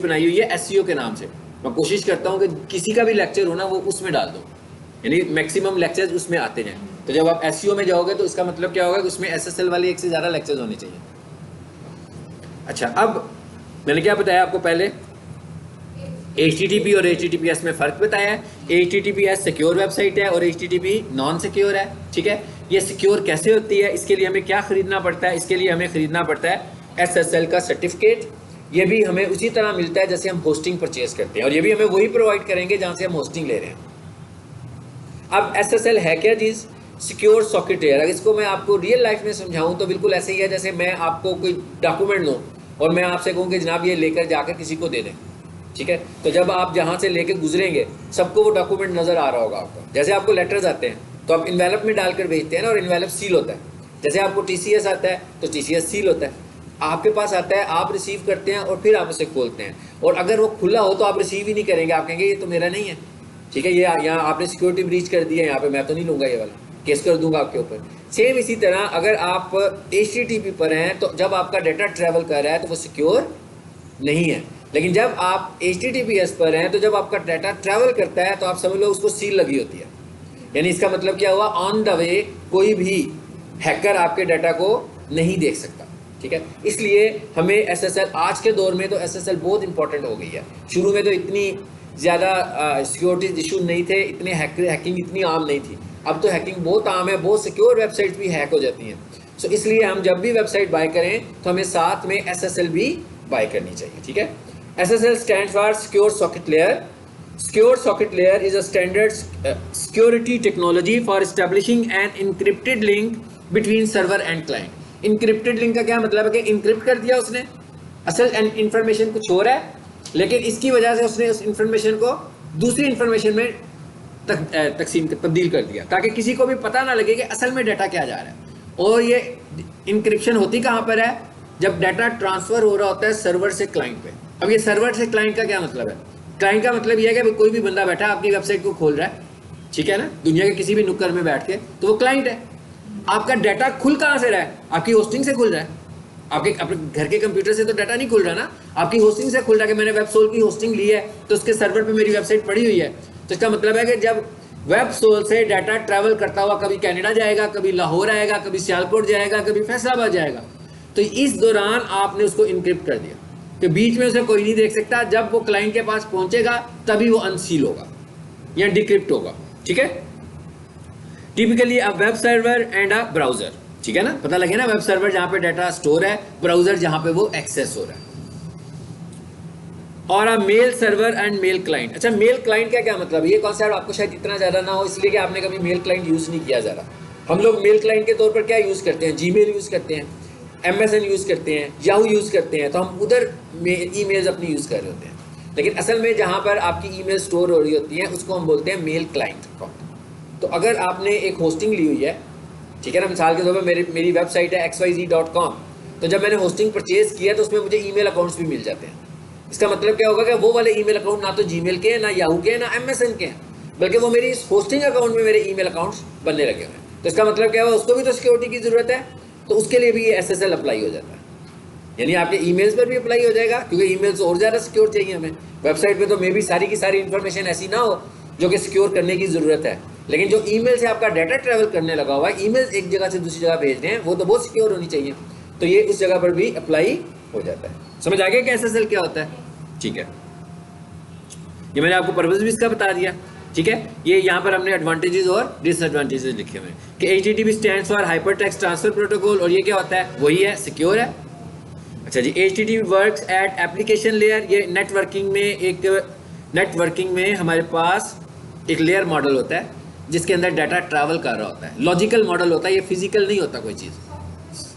बनाई हुई है एसईओ के नाम से। मैं कोशिश करता हूँ कि किसी का भी लेक्चर हो ना वो उसमें डाल दो, यानी मैक्सिमम लेक्चर्स उसमें आते हैं। तो जब आप एसईओ में जाओगे तो इसका मतलब क्या होगा कि उसमें एसएसएल वाले एक से ज़्यादा लेक्चर्स होने चाहिए। अच्छा, अब मैंने क्या बताया आपको पहले, HTTP और HTTPS में फ़र्क बताया है। HTTPS सिक्योर वेबसाइट है और HTTP नॉन सिक्योर है। ठीक है, ये सिक्योर कैसे होती है, इसके लिए हमें क्या खरीदना पड़ता है? इसके लिए हमें खरीदना पड़ता है SSL का सर्टिफिकेट। ये भी हमें उसी तरह मिलता है जैसे हम होस्टिंग परचेज करते हैं, और ये भी हमें वही प्रोवाइड करेंगे जहाँ से हम होस्टिंग ले रहे हैं। अब SSL है क्या चीज़? Secure socket layer. अगर इसको मैं आपको रियल लाइफ में समझाऊँ तो बिल्कुल ऐसे ही है जैसे मैं आपको कोई डॉक्यूमेंट दूँ और मैं आपसे कहूँ कि जनाब ये लेकर जाकर किसी को दे दें। ठीक है, तो जब आप जहाँ से लेके गुजरेंगे सबको वो डॉक्यूमेंट नज़र आ रहा होगा आपको। जैसे आपको लेटर्स आते हैं तो आप इन्वेलप में डालकर भेजते हैं ना, और इन्वेलप सील होता है। जैसे आपको TCS आता है तो TCS सील होता है, आपके पास आता है, आप रिसीव करते हैं और फिर आप उसे खोलते हैं। और अगर वो खुला हो तो आप रिसीव ही नहीं करेंगे, आप कहेंगे ये तो मेरा नहीं है। ठीक है, ये यहाँ आपने सिक्योरिटी ब्रीच कर दी है, यहाँ पे मैं तो नहीं लूँगा, ये वाला केस कर दूंगा आपके ऊपर। सेम इसी तरह अगर आप HTTP पर हैं तो जब आपका डाटा ट्रैवल कर रहा है तो वो सिक्योर नहीं है, लेकिन जब आप HTTPS पर हैं तो जब आपका डाटा ट्रैवल करता है तो आप समझ लो उसको सील लगी होती है। यानी इसका मतलब क्या हुआ, ऑन द वे कोई भी हैकर आपके डाटा को नहीं देख सकता। ठीक है, इसलिए हमें SSL, आज के दौर में तो SSL बहुत इंपॉर्टेंट हो गई है। शुरू में तो इतनी ज़्यादा सिक्योरिटी इशू नहीं थे, इतने हैकिंग इतनी आम नहीं थी। अब तो हैकिंग बहुत आम है, बहुत सिक्योर वेबसाइट्स भी हैक हो जाती हैं। सो इसलिए हम जब भी वेबसाइट बाय करें तो हमें साथ में SSL भी बाय करनी चाहिए। ठीक है, SSL stands for Secure Socket Layer. Secure Socket Layer is a standard security technology for establishing an encrypted link between server and client. Encrypted link का क्या मतलब है कि encrypt कर दिया उसने, असल इंफॉर्मेशन कुछ हो रहा है, लेकिन इसकी वजह से उसने उस इंफॉर्मेशन को दूसरी इंफॉर्मेशन में तब्दील कर दिया, ताकि किसी को भी पता ना लगे कि असल में डाटा क्या जा रहा है। और ये इंक्रिप्शन होती कहाँ पर है? जब डाटा ट्रांसफ़र हो रहा होता है सर्वर से क्लाइंट पे। अब ये सर्वर से क्लाइंट का क्या मतलब है? क्लाइंट का मतलब ये है कि कोई भी बंदा बैठा आपकी वेबसाइट को खोल रहा है, ठीक है ना, दुनिया के किसी भी नुक्कड़ में बैठ के, तो वो क्लाइंट है। आपका डाटा खुल कहाँ से रहा है? आपकी होस्टिंग से खुल रहा है। आपके अपने घर के कंप्यूटर से तो डाटा नहीं खुल रहा ना, आपकी होस्टिंग से खुल रहा है कि मैंने वेबसोल की होस्टिंग ली है तो उसके सर्वर पर मेरी वेबसाइट पड़ी हुई है। तो इसका मतलब है कि जब वेबसोल से डाटा ट्रैवल करता हुआ कभी कनाडा जाएगा, कभी लाहौर आएगा, कभी सियालकोट जाएगा, कभी फैसलाबाद जाएगा, तो इस दौरान आपने उसको इनक्रिप्ट कर दिया कि बीच में उसे कोई नहीं देख सकता। जब वो क्लाइंट के पास पहुंचेगा तभी वो अनसील होगा या डिक्रिप्ट होगा। ठीक है, typically a web server and a browser. ठीक है ना, पता लगे ना, वेब सर्वर जहां पे डाटा स्टोर है, ब्राउजर जहां पे वो एक्सेस हो रहा है। और a mail server and mail client. अच्छा, मेल क्लाइंट का क्या मतलब? ये कॉन्सेप्ट आपको शायद इतना ज़्यादा ना हो, इसलिए कि आपने कभी मेल क्लाइंट यूज़ नहीं किया ज़रा। हम लोग मेल क्लाइंट के तौर पर क्या यूज़ करते हैं? जीमेल यूज़ करते हैं, MSN यूज़ करते हैं, याहू यूज़ करते हैं, तो हम उधर ईमेल्स अपनी यूज़ कर रहे होते हैं। लेकिन असल में जहाँ पर आपकी ईमेल स्टोर हो रही होती है उसको हम बोलते हैं मेल क्लाइंट। तो अगर आपने एक होस्टिंग ली हुई है, ठीक है ना, मिसाल के तौर पर मेरी वेबसाइट है xyz.com, तो जब मैंने होस्टिंग परचेज़ किया तो उसमें मुझे ईमेल अकाउंट्स भी मिल जाते हैं। इसका मतलब क्या होगा कि वो वाले ईमेल अकाउंट ना तो जीमेल के हैं, ना याहू के हैं, ना MSN के हैं, बल्कि वो मेरी इस होस्टिंग अकाउंट में मेरे ईमेल अकाउंट्स बनने लगे हुए हैं। तो इसका मतलब क्या हुआ, उसको भी तो सिक्योरिटी की ज़रूरत है, तो उसके लिए भी ये SSL अप्लाई हो जाता है। यानी आपके ईमेल्स पर भी अप्लाई हो जाएगा, क्योंकि ईमेल्स और ज़्यादा सिक्योर चाहिए हमें। वेबसाइट पे तो मे भी सारी की सारी इन्फॉर्मेशन ऐसी ना हो जो कि सिक्योर करने की ज़रूरत है, लेकिन जो ईमेल से आपका डाटा ट्रैवल करने लगा हुआ है, ईमेल्स एक जगह से दूसरी जगह भेज रहे हैं, वो तो बहुत सिक्योर होनी चाहिए। तो ये उस जगह पर भी अप्लाई हो जाता है। समझ आ गया कि SSL क्या होता है? ठीक है, ये मैंने आपको पर्पस भी इसका बता दिया। ठीक है, ये यहाँ पर हमने एडवांटेजेस और डिसएडवांटेजेस लिखे हुए हैं कि HTTP stands for hyper text transfer protocol, और ये क्या होता है? वही है, सिक्योर है। अच्छा जी, HTTP works at application layer. ये नेटवर्किंग में हमारे पास एक लेयर मॉडल होता है जिसके अंदर डाटा ट्रैवल कर रहा होता है। लॉजिकल मॉडल होता है, ये फिजिकल नहीं होता कोई चीज़,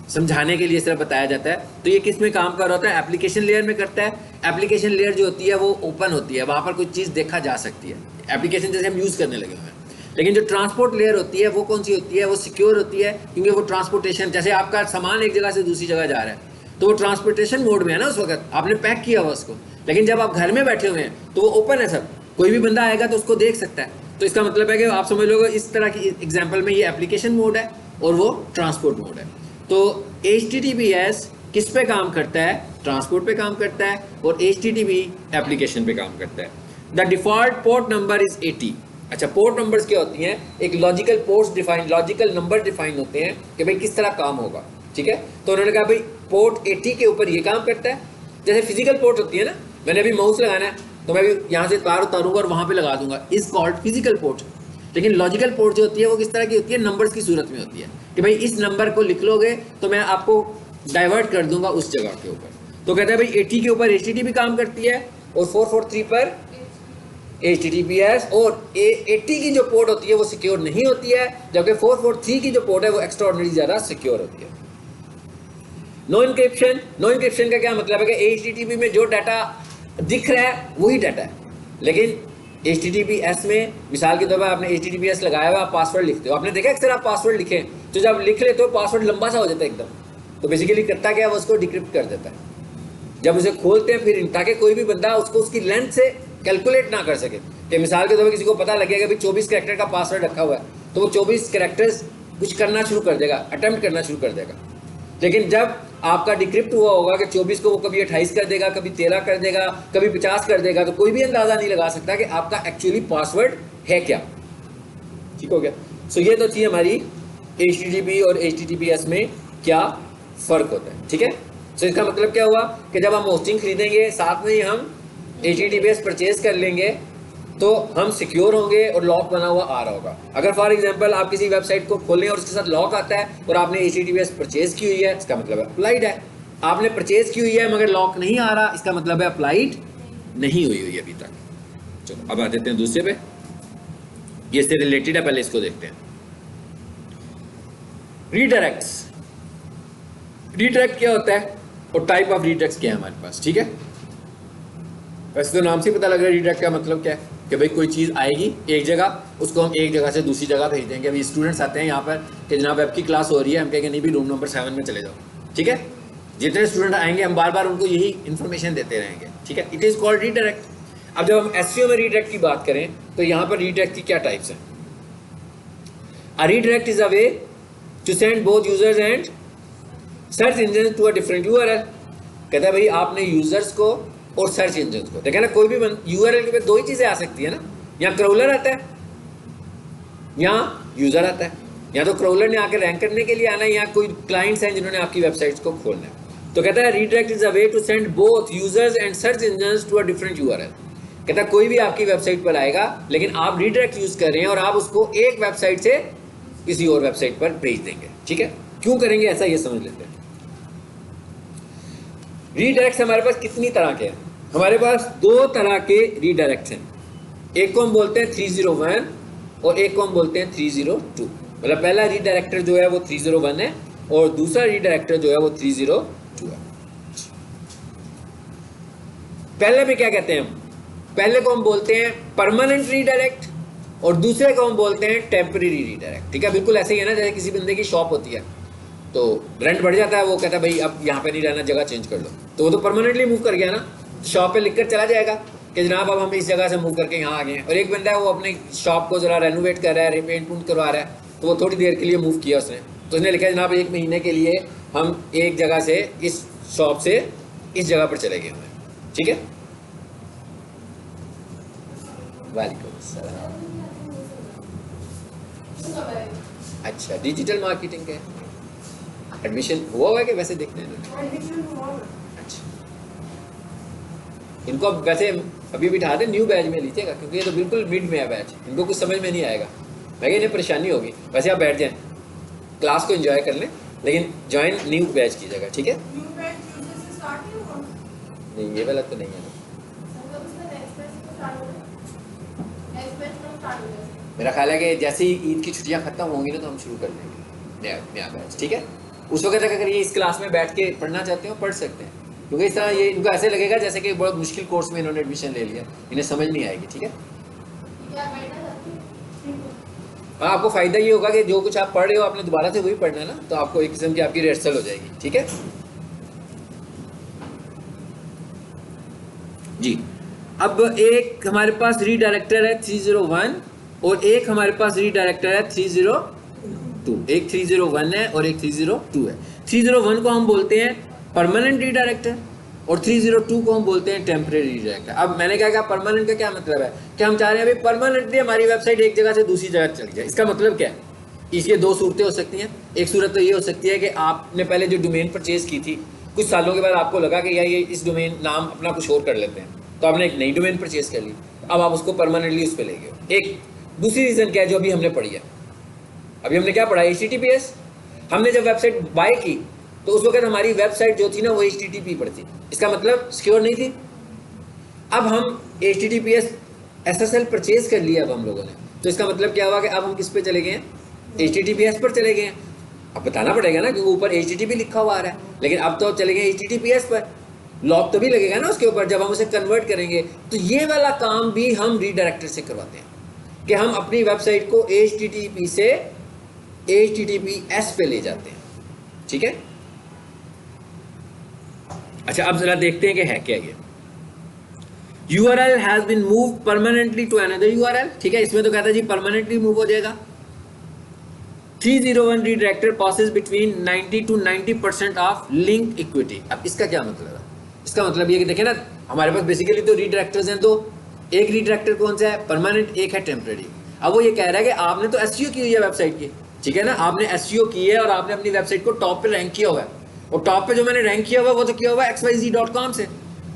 समझाने के लिए सिर्फ बताया जाता है। तो ये किस में काम कर रहा होता है? एप्लीकेशन लेयर में करता है। एप्लीकेशन लेयर जो होती है वो ओपन होती है, वहाँ पर कोई चीज़ देखा जा सकती है, एप्लीकेशन जैसे हम यूज़ करने लगे हुए हैं। लेकिन जो ट्रांसपोर्ट लेयर होती है वो कौन सी होती है? वो सिक्योर होती है, क्योंकि वो ट्रांसपोर्टेशन, जैसे आपका सामान एक जगह से दूसरी जगह जा रहा है तो वो ट्रांसपोर्टेशन मोड में है ना, उस वक्त आपने पैक किया हुआ उसको। लेकिन जब आप घर में बैठे हुए हैं तो वो ओपन है, सब, कोई भी बंदा आएगा तो उसको देख सकता है। तो इसका मतलब है कि आप समझ लोगे इस तरह की एग्जाम्पल में ये एप्लीकेशन मोड है और वो ट्रांसपोर्ट मोड है। तो HTTPS किस पे काम करता है? ट्रांसपोर्ट पे काम करता है और HTTP एप्लीकेशन पे काम करता है। The default port number is 80। अच्छा, पोर्ट नंबर्स क्या होती हैं? एक logical ports define, logical number define होते हैं कि भाई किस तरह काम होगा, ठीक है। तो उन्होंने कहा भाई पोर्ट 80 के ऊपर ये काम करता है। जैसे फिजिकल पोर्ट होती है ना, मैंने अभी माउस लगाना है तो मैं भी यहाँ से तार उतारूंगा और वहाँ पे लगा दूंगा, इज कॉल्ड फिजिकल पोर्ट। लेकिन लॉजिकल पोर्ट जो होती है वो किस तरह की होती है? नंबर्स की सूरत में होती है कि भाई इस नंबर को लिख लोगे तो मैं आपको डाइवर्ट कर दूंगा उस जगह के ऊपर। तो कहते हैं भाई 80 के ऊपर HTTP काम करती है और 443 पर HTTPS, और 80 की जो पोर्ट होती है वो सिक्योर नहीं होती है, जबकि 443 की जो पोर्ट है वो एक्स्ट्राऑर्डिनरी ज़्यादा सिक्योर होती है। नो इंक्रिप्शन, नो इंक्रिप्शन का क्या मतलब है कि HTTP में जो डाटा दिख रहा है वही डाटा है, लेकिन HTTPS में मिसाल के तौर पर आपने HTTPS लगाया हुआ, आप पासवर्ड लिखते हो, आपने देखा अक्सर आप पासवर्ड लिखें तो जब लिख लेते हो पासवर्ड लंबा सा हो जाता है एकदम, तो बेसिकली करता क्या है वो उसको डिक्रिप्ट कर देता है। जब उसे खोलते हैं फिर, ताकि कोई भी बंदा उसको उसकी लेंथ से कैलकुलेट ना कर सके, कि मिसाल के तौर पर किसी को पता लगेगा कि 24 कैरेक्टर का पासवर्ड रखा हुआ है तो वो 24 कैरेक्टर्स कुछ करना शुरू कर देगा, अटेम्प्ट करना शुरू कर देगा। लेकिन जब आपका डिक्रिप्ट हुआ होगा कि 24 को वो कभी 28 कर देगा, कभी 13 कर देगा, कभी 50 कर देगा, तो कोई भी अंदाजा नहीं लगा सकता कि आपका एक्चुअली पासवर्ड है क्या। ठीक हो गया। सो ये तो थी हमारी HTTP और HTTPS में क्या फ़र्क होता है, ठीक है। सो इसका मतलब क्या हुआ कि जब हम होस्टिंग खरीदेंगे साथ में ही हम HTTPS परचेज कर लेंगे तो हम सिक्योर होंगे और लॉक बना हुआ आ रहा होगा। अगर फॉर एग्जांपल आप किसी वेबसाइट को खोलें और उसके साथ लॉक आता है और आपने HTTPS परचेज की हुई है, इसका मतलब है अप्लाइड है। आपने परचेज की हुई है मगर लॉक नहीं आ रहा, इसका मतलब है अप्लाइड नहीं हुई हुई अभी तक। चलो अब आ देते हैं दूसरे पे, ये इससे रिलेटेड है, पहले इसको देखते हैं। रीडायरेक्ट्स, रीडायरेक्ट क्या होता है और टाइप ऑफ रीडायरेक्ट्स क्या है हमारे पास, ठीक है। वैसे तो नाम से पता लग रहा है रीडायरेक्ट का मतलब क्या है कि भाई कोई चीज़ आएगी एक जगह, उसको हम एक जगह से दूसरी जगह भेज देंगे। अभी स्टूडेंट्स आते हैं यहाँ पर कि जनाब आपकी क्लास हो रही है, हम कहेंगे नहीं भी रूम नंबर 7 में चले जाओ, ठीक है। जितने स्टूडेंट आएंगे हम बार बार उनको यही इन्फॉर्मेशन देते रहेंगे, ठीक है। It is called redirect. अब जब हम SEO में रीडायरेक्ट की बात करें तो यहाँ पर रीडायरेक्ट की क्या टाइप्स हैं। A redirect is a way to send both users and search engine to a different URL। कहता है भाई आपने यूजर्स को और सर्च इंजन को, देखा ना, कोई भी URL के दो ही चीज़ें आ सकती है ना, या क्रॉलर आता है या यूज़र आता है, या तो क्रॉलर ने आकर रैंक करने के लिए आना है या कोई क्लाइंट्स हैं जिन्होंने आपकी वेबसाइट्स को खोलना है। तो कहता है redirect is a way to send both users and search engine to a different URL। कहता है कोई भी आपकी वेबसाइट पर आएगा लेकिन आप रीडायरेक्ट यूज़ कर रहे हैं और आप उसको एक वेबसाइट से किसी और वेबसाइट पर भेज देंगे, ठीक है। क्यों करेंगे ऐसा, ये समझ लेते हैं। रीडायरेक्ट हमारे पास कितनी तरह के हैं? हमारे पास दो तरह के रीडायरेक्ट हैं। एक को हम बोलते हैं 301 और एक को हम बोलते हैं 302। मतलब पहला रीडायरेक्टर जो है वो 301 है और दूसरा रीडायरेक्टर जो है वो 302 है। पहले में क्या कहते हैं हम? पहले को हम बोलते हैं परमानेंट रीडायरेक्ट और दूसरे को हम बोलते हैं टेम्परेरी रीडायरेक्ट, ठीक है। बिल्कुल ऐसे ही है ना, जैसे किसी बंदे की शॉप होती है तो रेंट बढ़ जाता है, वो कहता है भाई अब यहाँ पे नहीं रहना, जगह चेंज कर लो, तो वो तो परमानेंटली मूव कर गया ना, शॉप पे लिखकर चला जाएगा कि जनाब अब हम इस जगह से मूव करके यहाँ आ गए हैं। और एक बंदा है वो अपने शॉप को ज़रा रेनोवेट कर रहा है, पेंट पूंट करवा रहा है, तो वो थोड़ी देर के लिए मूव किया उसने, तो उसने लिखा जनाब 1 महीने के लिए हम एक जगह से इस शॉप से इस जगह पर चले गए हुए हैं, ठीक है। वालेकुम सलाम। अच्छा, डिजिटल मार्केटिंग का एडमिशन हुआ है कि वैसे देखते हैं? अच्छा, इनको वैसे अभी बिठा दें, न्यू बैच में लीजिएगा क्योंकि ये तो बिल्कुल मिड में है बैच, इनको कुछ समझ में नहीं आएगा, मैं इन्हें परेशानी होगी। वैसे आप बैठ जाएं, क्लास को एंजॉय कर लें, लेकिन ज्वाइन न्यू बैच कीजिएगा, ठीक है। नहीं ये वाला तो नहीं है, मेरा ख्याल है कि जैसे ही ईद की छुट्टियां खत्म होंगी ना तो हम शुरू कर देंगे नया बैच, ठीक है। उस वक्त अगर ये इस क्लास में बैठ के पढ़ना चाहते हो पढ़ सकते हैं, क्योंकि इस तरह ये इनको ऐसे लगेगा जैसे कि बहुत मुश्किल कोर्स में इन्होंने एडमिशन ले लिया, इन्हें समझ नहीं आएगी, ठीक है। हाँ, आपको फ़ायदा ये होगा कि जो कुछ आप पढ़ रहे हो आपने दोबारा से वही पढ़ना है ना, तो आपको एक किस्म की आपकी रिहर्सल हो जाएगी, ठीक है जी। अब एक हमारे पास रीडायरेक्टर है 301 और एक हमारे पास रीडायरेक्टर है 302। एक 301 है और एक 302 है। 301 को हम बोलते हैं परमानेंट रीडायरेक्टर, और 302 को हम बोलते हैं टेम्परेरी रीडायरेक्टर। अब मैंने क्या कहा, परमानेंट का क्या मतलब है कि हम चाह रहे हैं भाई परमानेंटली हमारी वेबसाइट एक जगह से दूसरी जगह चली जाए। इसका मतलब क्या है, इसके दो सूरतें हो सकती हैं। एक सूरत तो ये हो सकती है कि आपने पहले जो डोमेन परचेज की थी, कुछ सालों के बाद आपको लगा कि यार ये इस डोमेन नाम अपना कुछ और कर लेते हैं, तो आपने एक नई डोमेन परचेज कर ली, अब आप उसको परमानेंटली उस पर ले गए। एक दूसरी रीज़न क्या है जो अभी हमने पढ़ी है, अभी हमने क्या पढ़ा, HTTPS। हमने जब वेबसाइट बाय की तो उस वक्त हमारी वेबसाइट जो थी ना वो HTTP पर थी, इसका मतलब सिक्योर नहीं थी। अब हम HTTPS SSL परचेज कर लिया अब हम लोगों ने, तो इसका मतलब क्या हुआ कि अब हम किस पे चले गए हैं, HTTPS पर चले गए हैं। अब बताना पड़ेगा ना क्योंकि ऊपर HTTP लिखा हुआ आ रहा है, लेकिन अब तो चले गए HTTPS पर, लॉक तो भी लगेगा ना उसके ऊपर जब हम उसे कन्वर्ट करेंगे। तो ये वाला काम भी हम रीडायरेक्टर से करवाते हैं कि हम अपनी वेबसाइट को HTTP से HTTPS पे ले जाते हैं, ठीक है। अच्छा, अब जरा देखते हैं कि है क्या ये। URL has been move permanently to another URL, ठीक है, इसमें तो कहता है जी परमानेंटली मूव हो जाएगा। 301 redirector passes between 90 to 90% of link equity. अब इसका क्या मतलब है, इसका मतलब ये कि देखें ना, हमारे पास बेसिकली तो रीडायरेक्टर्स हैं, तो एक रीडायरेक्टर कौन सा है, परमानेंट, एक है टेम्परेरी। अब वो ये कह रहा है कि आपने तो SEO की हुई है वेबसाइट की, ठीक है ना, आपने SEO की है और आपने अपनी वेबसाइट को टॉप पे रैंक किया हुआ है, और टॉप पे जो मैंने रैंक किया हुआ है वो तो किया हुआ है xyz.com से।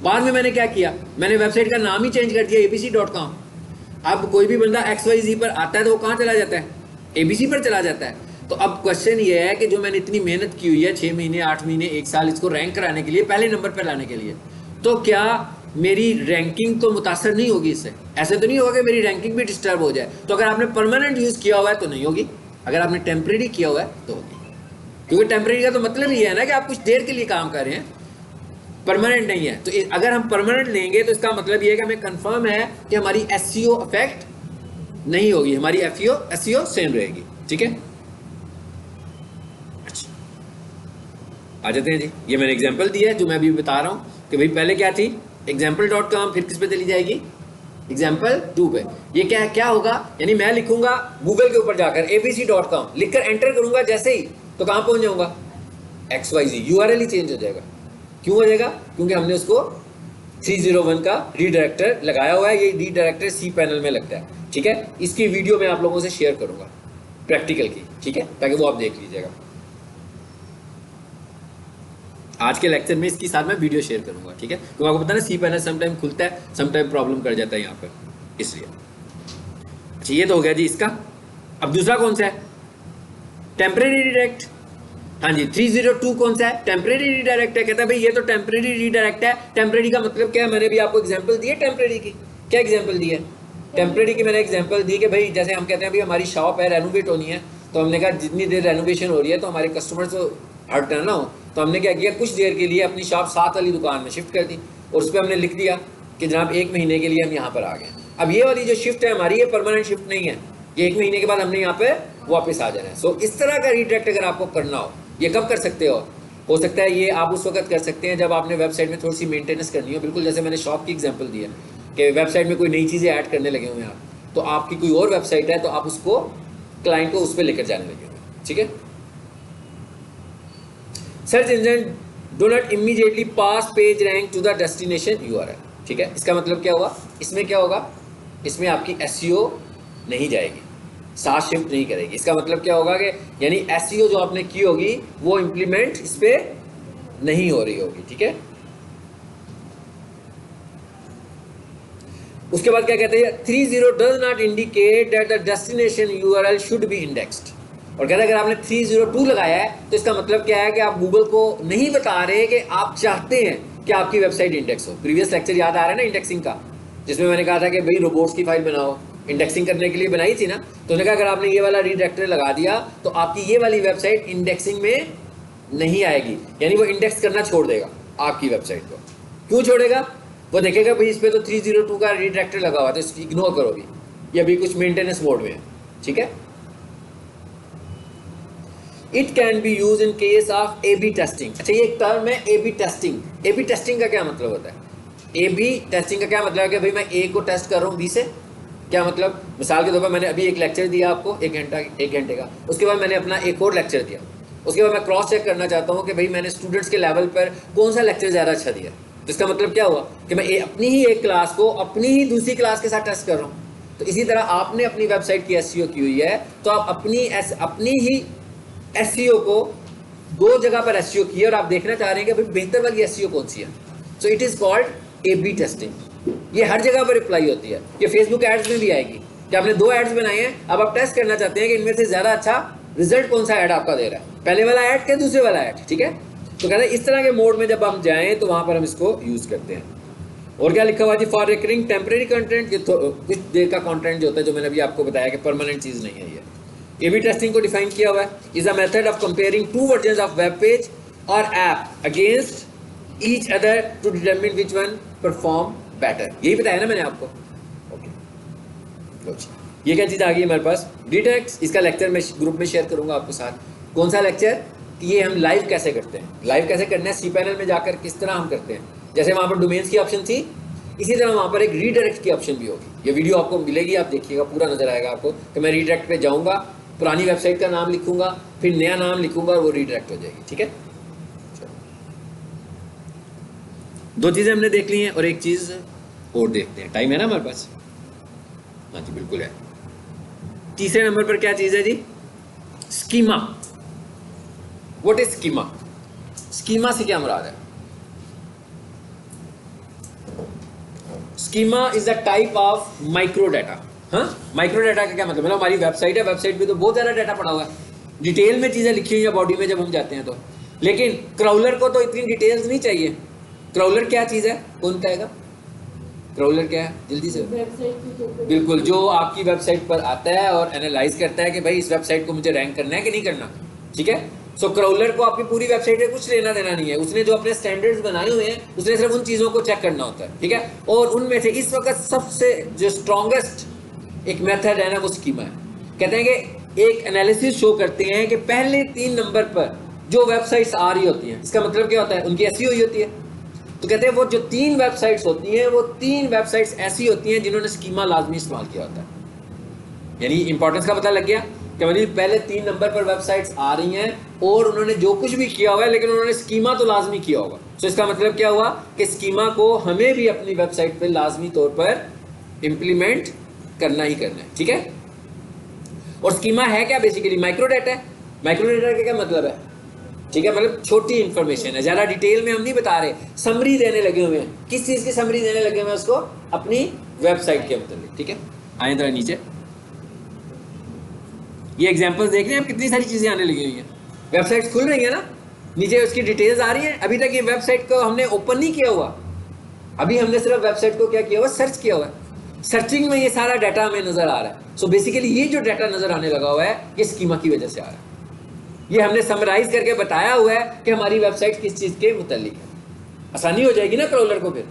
बाद में मैंने क्या किया, मैंने वेबसाइट का नाम ही चेंज कर दिया abc.com। अब कोई भी बंदा XYZ पर आता है तो वो कहाँ चला जाता है, ABC पर चला जाता है। तो अब क्वेश्चन ये है कि जो मैंने इतनी मेहनत की हुई है 6 महीने 8 महीने 1 साल इसको रैंक कराने के लिए, पहले नंबर पर लाने के लिए, तो क्या मेरी रैंकिंग तो मुतासर नहीं होगी इससे? ऐसे तो नहीं होगा कि मेरी रैंकिंग भी डिस्टर्ब हो जाए। तो अगर आपने परमानेंट यूज़ किया हुआ है तो नहीं होगी, अगर आपने टेम्परेरी किया हुआ है तो होगी, क्योंकि टेम्परेरी का तो मतलब ये है ना कि आप कुछ देर के लिए काम कर रहे हैं, परमानेंट नहीं है। तो अगर हम परमानेंट लेंगे तो इसका मतलब ये है कि हमें कंफर्म है कि हमारी SEO अफेक्ट नहीं होगी, हमारी SEO सेम रहेगी, ठीक है। अच्छा, आ जाते हैं जी, ये मैंने एग्जांपल दिया है जो मैं अभी बता रहा हूँ कि भाई पहले क्या थी example.com, फिर किस पे चली जाएगी, example2 पे। ये क्या होगा, यानी मैं लिखूंगा गूगल के ऊपर जाकर abc.com लिखकर एंटर करूंगा जैसे ही, तो कहाँ पहुंच जाऊंगा, XYZ, URL ही चेंज हो जाएगा। क्यों हो जाएगा, क्योंकि हमने उसको 301 का रीडायरेक्टर लगाया हुआ है। ये रीडायरेक्टर cPanel में लगता है, ठीक है। इसकी वीडियो मैं आप लोगों से शेयर करूंगा प्रैक्टिकल की, ठीक है, ताकि वो आप देख लीजिएगा। आज के लेक्चर में इसके साथ मैं वीडियो शेयर करूंगा, ठीक है, क्योंकि आपको पता है ना cPanel समटाइम खुलता है, समटाइम प्रॉब्लम कर जाता है यहाँ पर, इसलिए। अच्छा, ये तो हो गया जी इसका। अब दूसरा कौन सा है, टेम्परेरी रीडायरेक्ट। हाँ जी, 302 कौन सा है, टेम्परेरी रीडायरेक्ट है। कहता है भाई ये तो टेम्परेरी रीडायरेक्ट है। टेम्परेरी का मतलब क्या है, मैंने भी आपको एग्जांपल दी है टेम्परेरी की। क्या एग्जांपल दी है टेम्परेरी की, मैंने एग्जांपल दी कि भाई जैसे हम कहते हैं भाई हमारी शॉप है, रेनोवेट होनी है, तो हमने कहा जितनी देर रेनोवेशन हो रही है तो हमारे कस्टमर तो हर्ट ना हो, तो हमने क्या किया, कुछ देर के लिए अपनी शॉप 7 वाली दुकान में शिफ्ट कर दी, और उस पर हमने लिख दिया कि जनाब 1 महीने के लिए हम यहाँ पर आ गए। अब ये वाली जो शिफ्ट है हमारी, ये परमानेंट शिफ्ट नहीं है, ये 1 महीने के बाद हमने यहाँ पे वापस आ जाना है। सो इस तरह का रीडायरेक्ट अगर आपको करना हो, ये कब कर सकते हो सकता है ये आप उस वक्त कर सकते हैं जब आपने वेबसाइट में थोड़ी सी मेंटेनेंस करनी हो, बिल्कुल जैसे मैंने शॉप की एग्जांपल दी है कि वेबसाइट में कोई नई चीज़ें ऐड करने लगे हुए हैं आप, तो आपकी कोई और वेबसाइट है तो आप उसको क्लाइंट को उस पर लेकर जाने लगे हुए, ठीक है। Search engine do not immediately pass page rank to the destination URL, ठीक है। इसका मतलब क्या हुआ, इसमें क्या होगा, इसमें आपकी SEO नहीं जाएगी, साथ शिफ्ट नहीं करेगी। इसका मतलब क्या होगा कि यानी SEO जो आपने की होगी वो इम्प्लीमेंट इस पे नहीं हो रही होगी, ठीक है। उसके बाद क्या कहते हैं, 30 does not indicate that the destination URL should be indexed. और कहते हैं अगर आपने 302 लगाया है तो इसका मतलब क्या है कि आप गूगल को नहीं बता रहे कि आप चाहते हैं कि आपकी वेबसाइट इंडेक्स हो। प्रीवियस लेक्चर याद आ रहा है ना इंडेक्सिंग का, जिसमें मैंने कहा था कि भाई रोबोट्स की फाइल बनाओ, इंडेक्सिंग करने के लिए बनाई थी ना, तो उन्होंने कहा अगर आपने ये वाला रीडायरेक्टर लगा दिया तो आपकी ये वाली वेबसाइट इंडेक्सिंग में नहीं आएगी, यानी वो इंडेक्स करना छोड़ देगा आपकी वेबसाइट को। क्यों छोड़ेगा, वो देखेगा भाई इस पर तो 302 का रीडायरेक्टर लगा हुआ है, तो इसको इग्नोर करो भी, ये अभी कुछ मेंटेनेंस मोड में है, ठीक है। It can be use in case of AB testing. अच्छा, ये एक टर्म है AB टेस्टिंग। AB टेस्टिंग का क्या मतलब होता है, AB टेस्टिंग का क्या मतलब है कि भाई मैं A को टेस्ट कर रहा हूँ B से। क्या मतलब, मिसाल के तौर पर मैंने अभी एक लेक्चर दिया आपको 1 घंटे का, उसके बाद मैंने अपना एक और लेक्चर दिया, उसके बाद मैं क्रॉस चेक करना चाहता हूँ कि भाई मैंने स्टूडेंट्स के लेवल पर कौन सा लेक्चर ज़्यादा अच्छा दिया। तो इसका मतलब क्या हुआ कि मैं अपनी ही एक क्लास को अपनी ही दूसरी क्लास के साथ टेस्ट कर रहा हूँ। तो इसी तरह आपने अपनी वेबसाइट की एसईओ की हुई है, तो आप अपनी ही एसईओ को दो जगह पर एसईओ की है और आप देखना चाह रहे हैं कि भाई बेहतर वाली एसईओ कौन सी है। So it is called A B testing. ये हर जगह पर अप्लाई होती है, ये फेसबुक एड्स में भी आएगी कि आपने 2 एड्स बनाए हैं, अब आप टेस्ट करना चाहते हैं कि इनमें से ज़्यादा अच्छा रिजल्ट कौन सा ऐड आपका दे रहा है, पहले वाला ऐड के दूसरे वाला ऐड। ठीक है, तो कहते हैं इस तरह के मोड में जब हम जाएं तो वहां पर हम इसको यूज़ करते हैं। और क्या लिखा हुआ जी, फॉर रिकरिंग टेम्परेरी कंटेंट, ये कुछ देर का कंटेंट जो होता है, जो मैंने अभी आपको बताया कि परमानेंट चीज़ नहीं है। ये ए/बी टेस्टिंग को डिफाइन किया हुआ है, is a method of comparing 2 versions of web page और app against each other to determine which one perform better. यही बताया ना मैंने आपको। ओके, ये क्या चीज़ आ गई हमारे पास, डिटेक्स। इसका लेक्चर मैं ग्रुप में शेयर करूंगा आपके साथ। कौन सा लेक्चर, कि ये हम लाइव कैसे करते हैं, लाइव कैसे करना है, cPanel में जाकर किस तरह हम करते हैं। जैसे वहाँ पर डोमेन्स की ऑप्शन थी, इसी तरह वहाँ पर एक रीडायरेक्ट की ऑप्शन भी होगी। ये वीडियो आपको मिलेगी, आप देखिएगा, पूरा नजर आएगा आपको कि मैं रीडायरेक्ट पे जाऊँगा, पुरानी वेबसाइट का नाम लिखूंगा, फिर नया नाम लिखूंगा और वो रीडायरेक्ट हो जाएगी। ठीक है, 2 चीज़ें हमने देख ली हैं और एक चीज़ और देखते हैं। टाइम है ना हमारे पास? हाँ जी बिल्कुल है। तीसरे नंबर पर क्या चीज़ है जी, schema. What is schema? Schema से क्या मुराद है? Schema is a type of micro data. हाँ, माइक्रो डाटा का क्या मतलब है? हमारी वेबसाइट है, वेबसाइट पे तो बहुत ज़्यादा डाटा पड़ा हुआ है, डिटेल में चीज़ें लिखी हुई है बॉडी में जब हम जाते हैं तो। लेकिन क्राउलर को तो इतनी डिटेल्स नहीं चाहिए। क्राउलर क्या चीज़ है, कौन कहेगा? क्राउलर क्या है, जल्दी से? बिल्कुल, जो आपकी वेबसाइट पर आता है और एनालाइज करता है कि भाई इस वेबसाइट को मुझे रैंक करना है कि नहीं करना। ठीक है, सो क्राउलर को आपकी पूरी वेबसाइट में कुछ लेना देना नहीं है, उसने जो अपने स्टैंडर्ड्स बनाए हुए हैं उसने सिर्फ उन चीज़ों को चेक करना होता है। ठीक है, और उनमें से इस वक्त सबसे जो स्ट्रॉन्गेस्ट एक मेथड है ना, वो स्कीमा है। कहते हैं कि एक एनालिसिस शो करते हैं कि पहले 3 नंबर पर जो वेबसाइट्स आ रही होती हैं, इसका मतलब क्या होता है, उनकी एसईओ हुई होती है। तो कहते हैं वो जो 3 वेबसाइट्स होती हैं, वो 3 वेबसाइट्स ऐसी होती हैं जिन्होंने स्कीमा लाजमी इस्तेमाल किया होता है। यानी इंपॉर्टेंस का पता लग गया कि मतलब पहले 3 नंबर पर वेबसाइट्स आ रही हैं और उन्होंने जो कुछ भी किया हुआ है, लेकिन उन्होंने स्कीमा तो लाजमी किया होगा। तो इसका मतलब क्या हुआ कि स्कीमा को हमें भी अपनी वेबसाइट पर लाजमी तौर पर इम्प्लीमेंट करना ही करना है। ठीक है, और स्कीमा है क्या? बेसिकली माइक्रो डाटा है। माइक्रो डाटा का क्या मतलब है? ठीक है, मतलब छोटी इंफॉर्मेशन है, ज़्यादा डिटेल में हम नहीं बता रहे, समरी देने लगे हुए हैं। किस चीज़ की समरी देने लगे हुए हैं? उसको अपनी वेबसाइट के मतलब। ठीक है, आए जरा नीचे, ये एग्जांपल्स देख रहे हैं आप, कितनी सारी चीज़ें आने लगी हुई हैं। वेबसाइट्स खुल रही है ना, नीचे उसकी डिटेल्स आ रही हैं। अभी तक ये वेबसाइट को हमने ओपन नहीं किया हुआ, अभी हमने सिर्फ वेबसाइट को क्या किया हुआ, सर्च किया हुआ है। सर्चिंग में ये सारा डाटा हमें नज़र आ रहा है। सो बेसिकली ये जो डाटा नज़र आने लगा हुआ है, ये स्कीमा की वजह से आ रहा है। ये हमने समराइज करके बताया हुआ है कि हमारी वेबसाइट किस चीज़ के मुतालिक है। आसानी हो जाएगी ना क्रॉलर को फिर,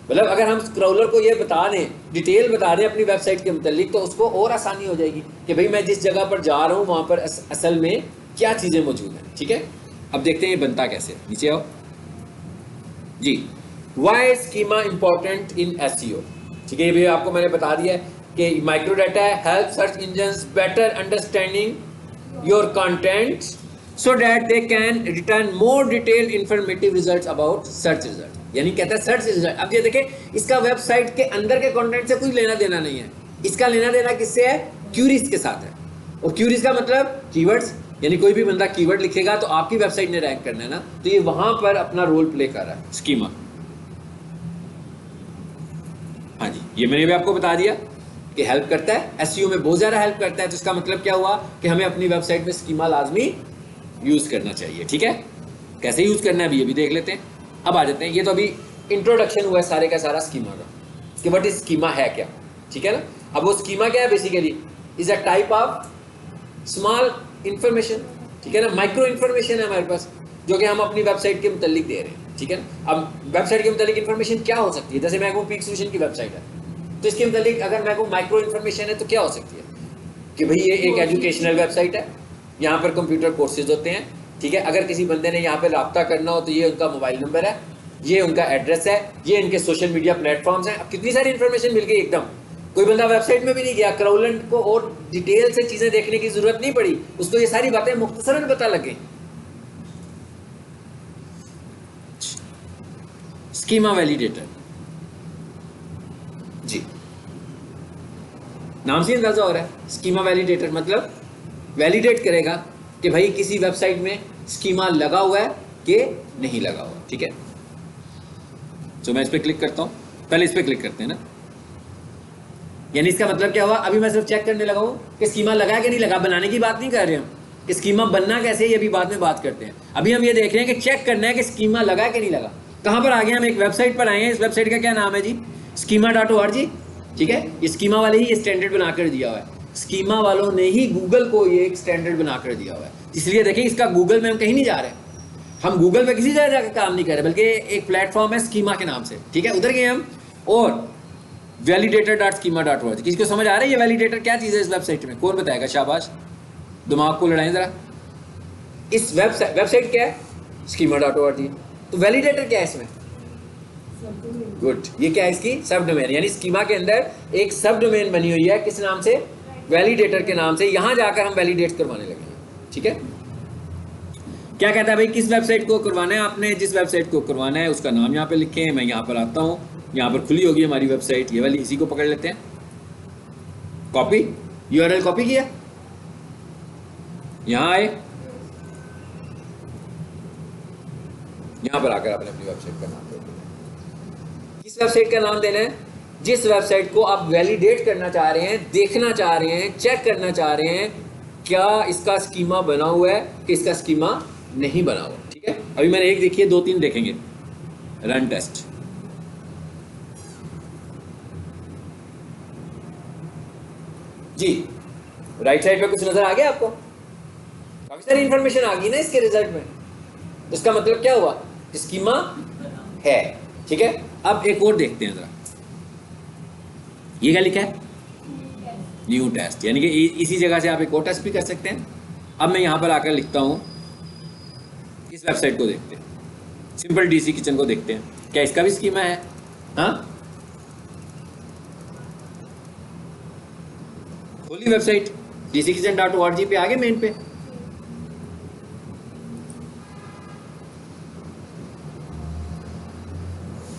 मतलब अगर हम क्रॉलर को ये बता दें, डिटेल बता दें अपनी वेबसाइट के मुतालिक, तो उसको और आसानी हो जाएगी कि भाई मैं जिस जगह पर जा रहा हूँ वहाँ पर असल में क्या चीज़ें मौजूद हैं। ठीक है, अब देखते हैं ये बनता कैसे। नीचे आओ जी। Why schema important in SEO? ठीक है, ये भी आपको मैंने बता दिया है कि micro data help search engines better understanding your content so that they can return more detailed informative results about search result। यानी कहता है सर्च रिजल्ट। अब ये देखें, इसका वेबसाइट के अंदर के कंटेंट से कुछ लेना देना नहीं है, इसका लेना देना किससे है? क्यूरीज के साथ है। और क्यूरीज का मतलब कीवर्ड्स, यानी कोई भी बंदा कीवर्ड लिखेगा तो आपकी वेबसाइट ने रैंक करना है ना, तो ये वहां पर अपना रोल प्ले कर रहा है स्कीमा। हाँ जी, ये मैंने भी आपको बता दिया कि हेल्प करता है, एसईओ में बहुत ज़्यादा हेल्प करता है। तो इसका मतलब क्या हुआ कि हमें अपनी वेबसाइट में स्कीमा लाजमी यूज़ करना चाहिए। ठीक है, कैसे यूज़ करना है अभी ये भी देख लेते हैं। अब आ जाते हैं, ये तो अभी इंट्रोडक्शन हुआ है सारे का सारा स्कीमा का कि व्हाट इज स्कीमा है क्या। ठीक है ना, अब वो स्कीमा क्या है? Basically is a type of small information. ठीक है ना, माइक्रो इंफॉर्मेशन है हमारे पास जो कि हम अपनी वेबसाइट के मुतालिक दे रहे हैं। ठीक है ना, अब वेबसाइट के मुतालिक इंफॉर्मेशन क्या हो सकती है? जैसे मैं कहूँ पीक सोल्यूशन की वेबसाइट है, तो इसके मुतालिक अगर मैं कहूँ माइक्रो इंफॉर्मेशन है तो क्या हो सकती है कि भाई ये एक एजुकेशनल वेबसाइट है, यहाँ पर कंप्यूटर कोर्सेज होते हैं। ठीक है, अगर किसी बंदे ने यहाँ पे रब्ता करना हो तो ये उनका मोबाइल नंबर है, ये उनका एड्रेस है, ये इनके सोशल मीडिया प्लेटफॉर्म्स हैं। अब कितनी सारी इन्फॉर्मेशन मिल गई एकदम। कोई बंदा वेबसाइट में भी नहीं गया, क्राउलर को और डिटेल से चीज़ें देखने की जरूरत नहीं पड़ी, उसको ये सारी बातें मुख्तसरन पता लग गई। Schema validator. जी, नाम से अंदाजा हो रहा है। स्कीमा वैलिडेटर मतलब वैलिडेट करेगा कि भाई किसी वेबसाइट में स्कीमा लगा हुआ है कि नहीं लगा हुआ। ठीक है, तो मैं इस पर क्लिक करता हूं। पहले इस पर क्लिक करते हैं ना, यानी इसका मतलब क्या हुआ, अभी मैं सिर्फ चेक करने लगा हूं कि स्कीमा लगा है कि नहीं लगा। बनाने की बात नहीं कर रहे हम कि स्कीमा बनना कैसे है, ये भी बाद में बात करते हैं। अभी हम ये देख रहे हैं कि चेक करना है कि स्कीमा लगा है कि नहीं लगा। कहां पर आ गए हम, एक वेबसाइट पर आए हैं। इस वेबसाइट का क्या नाम है जी, schema.org। ठीक है, ये स्कीमा वाले ही ये स्टैंडर्ड बनाकर दिया हुआ है। स्कीमा वालों ने ही गूगल को ये एक स्टैंडर्ड बनाकर दिया हुआ है। इसलिए देखिए, इसका गूगल में हम कहीं नहीं जा रहे, हम गूगल पे किसी जगह जाकर काम नहीं कर रहे, बल्कि एक प्लेटफॉर्म है स्कीमा के नाम से। ठीक है, उधर गए हम और validator.schema.org। किसी को समझ आ रहा है ये वैलिडेटर क्या चीज़ है इस वेबसाइट में? कौन बताएगा? शाबाश, दिमाग को लड़ाएं जरा। इस वेबसाइट क्या है? schema.org। तो वैलिडेटर क्या है इसमें? गुड, ये क्या है इसकी? सब डोमेन। यानी स्कीमा के अंदर एक सब डोमेन बनी हुई है, किस नाम से? वैलिडेटर के नाम से। यहां जाकर हम वैलिडेट करवाने लगे हैं। ठीक है, क्या कहता है भाई, किस वेबसाइट को करवाना है आपने? जिस वेबसाइट को करवाना है उसका नाम यहाँ पे लिखें। मैं यहाँ पर आता हूँ, यहाँ पर खुली होगी हमारी वेबसाइट, ये वाली। इसी को पकड़ लेते हैं, कॉपी, यूआरएल कॉपी किया, यहाँ आए, यहाँ पर आकर आपने अपनी वेबसाइट का नाम दे दिया। किस वेबसाइट का नाम देना है? जिस वेबसाइट को आप वैलिडेट करना चाह रहे हैं, देखना चाह रहे हैं, चेक करना चाह रहे हैं क्या इसका स्कीमा बना हुआ है कि इसका स्कीमा नहीं बना हुआ। ठीक है, अभी मैंने एक देखी है, 2-3 देखेंगे। रन टेस्ट, जी राइट साइड पे कुछ नजर आ गया आपको? काफी सारी इंफॉर्मेशन आ गई ना इसके रिजल्ट में। तो इसका मतलब क्या हुआ? स्कीमा है। ठीक है, अब एक और देखते हैं जरा, ये क्या लिखा है? New test. यानी कि इसी जगह से आप एक और टेस्ट भी कर सकते हैं। अब मैं यहां पर आकर लिखता हूं, इस वेबसाइट को देखते हैं, सिंपल डीसी किचन को देखते हैं, क्या इसका भी स्कीमा है? हाँ, खोली वेबसाइट, dckitchen.org पे आ गए मेन पे।